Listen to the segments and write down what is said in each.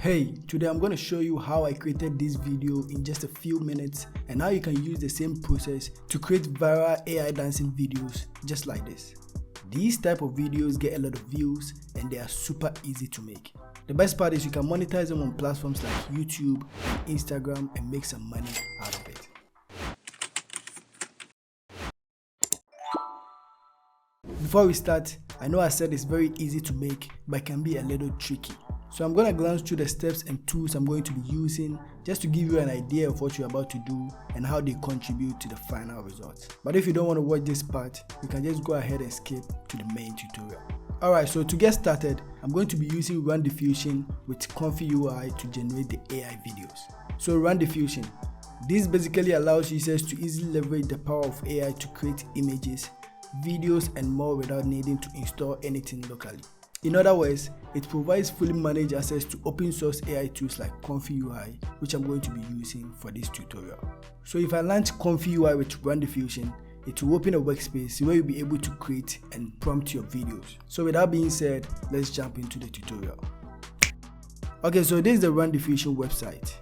Hey, today I'm going to show you how I created this video in just a few minutes and how you can use the same process to create viral AI dancing videos just like this. These type of videos get a lot of views and they are super easy to make. The best part is you can monetize them on platforms like YouTube and Instagram and make some money out of it. Before we start, I know I said it's very easy to make, but it can be a little tricky. So I'm going to glance through the steps and tools I'm going to be using just to give you an idea of what you're about to do and how they contribute to the final results. But if you don't want to watch this part, you can just go ahead and skip to the main tutorial. Alright, so to get started, I'm going to be using RunDiffusion with ConfyUI to generate the AI videos. So RunDiffusion, this basically allows users to easily leverage the power of AI to create images, videos and more without needing to install anything locally. In other words, it provides fully managed access to open source AI tools like ConfyUI, which I'm going to be using for this tutorial. So if I launch ConfyUI with RunDiffusion, it will open a workspace where you'll be able to create and prompt your videos. So with that being said, let's jump into the tutorial. Okay, so this is the RunDiffusion website.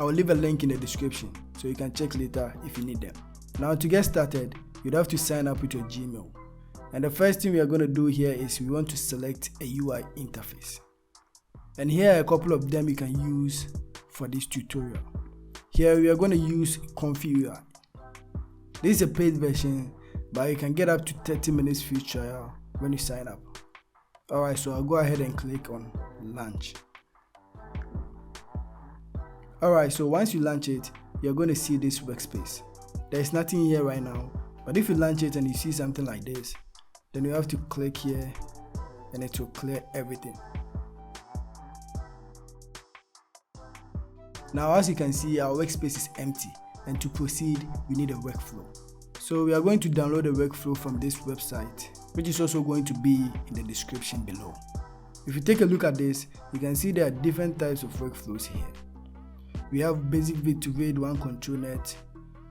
I will leave a link in the description so you can check later if you need them. Now to get started, you'd have to sign up with your Gmail. And the first thing we are going to do here is we want to select a UI interface. And here are a couple of them you can use for this tutorial. Here we are going to use ConfyUI. This is a paid version, but you can get up to 30 minutes free trial when you sign up. Alright, so I'll go ahead and click on launch. Alright, so once you launch it, you're going to see this workspace. There's nothing here right now, but if you launch it and you see something like this, then you have to click here and it will clear everything. Now as you can see, our workspace is empty, and to proceed we need a workflow. So we are going to download a workflow from this website, which is also going to be in the description below. If you take a look at this, you can see there are different types of workflows here. We have basic vid to vid, one control net,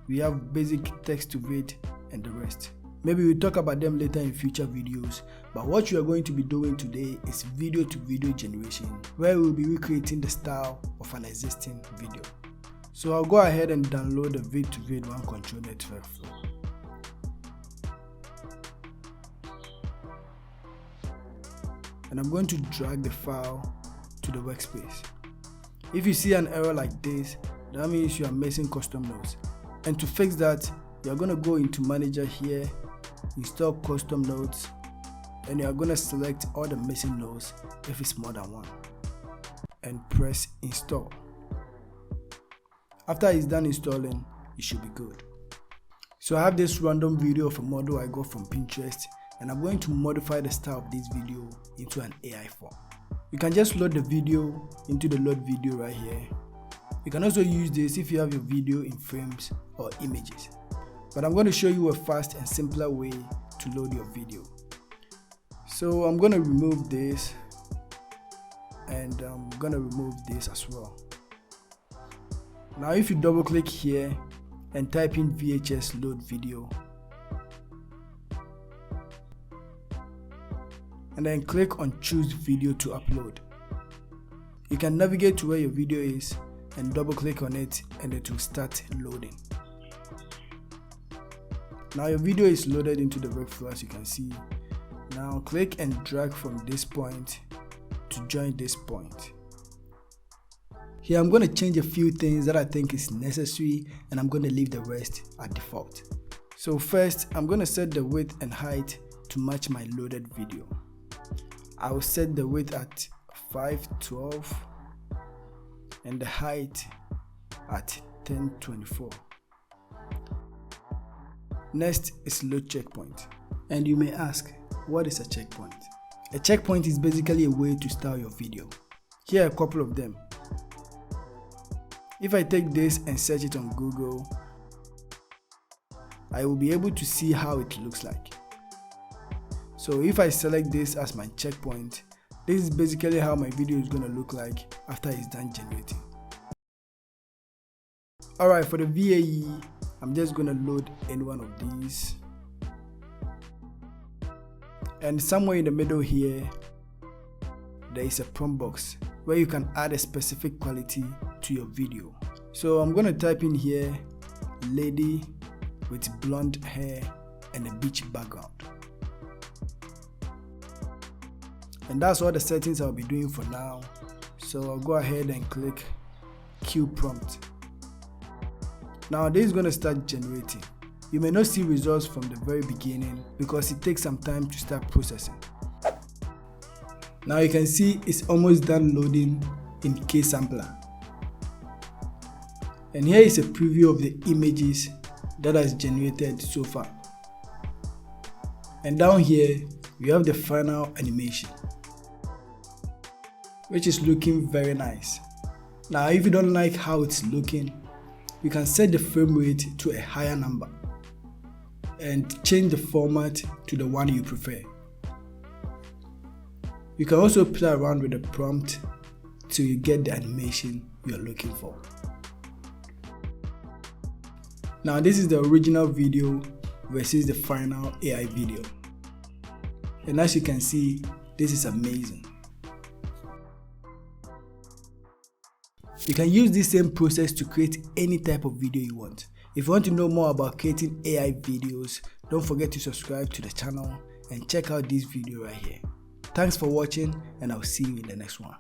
we have basic text to vid and the rest. Maybe we'll talk about them later in future videos, but what you are going to be doing today is video to video generation, where we'll be recreating the style of an existing video. So I'll go ahead and download the vid to vid one control net workflow. And I'm going to drag the file to the workspace. If you see an error like this, that means you are missing custom nodes. And to fix that, you're going to go into manager here, install custom nodes, and you're going to select all the missing nodes if it's more than one, and press install. After it's done installing, it should be good. So I have this random video of a model I got from Pinterest, and I'm going to modify the style of this video into an AI form. You can just load the video into the load video right here. You can also use this if you have your video in frames or images. But I'm going to show you a fast and simpler way to load your video. So I'm going to remove this, and I'm going to remove this as well. Now if you double click here and type in VHS load video, and then click on choose video to upload, you can navigate to where your video is and double click on it and it will start loading. Now your video is loaded into the workflow as you can see. Now click and drag from this point to join this point. Here I'm going to change a few things that I think is necessary, and I'm going to leave the rest at default. So first, I'm going to set the width and height to match my loaded video. I will set the width at 512 and the height at 1024. Next is load checkpoint. And you may ask, what is a checkpoint? A checkpoint is basically a way to style your video. Here are a couple of them. If I take this and search it on Google, I will be able to see how it looks like. So if I select this as my checkpoint, this is basically how my video is going to look like after it's done generating. Alright, for the VAE, I'm just going to load any one of these. And somewhere in the middle here, there is a prompt box where you can add a specific quality to your video. So I'm going to type in here, lady with blonde hair and a beach background. And that's all the settings I'll be doing for now. So I'll go ahead and click Q prompt. Now this is going to start generating. You may not see results from the very beginning because it takes some time to start processing. Now you can see it's almost done loading in K-Sampler. And here is a preview of the images that has generated so far. And down here, you have the final animation, which is looking very nice. Now if you don't like how it's looking, you can set the frame rate to a higher number and change the format to the one you prefer. You can also play around with the prompt till you get the animation you're looking for. Now this is the original video versus the final AI video. And as you can see, this is amazing. You can use this same process to create any type of video you want. If you want to know more about creating AI videos, don't forget to subscribe to the channel and check out this video right here. Thanks for watching, and I'll see you in the next one.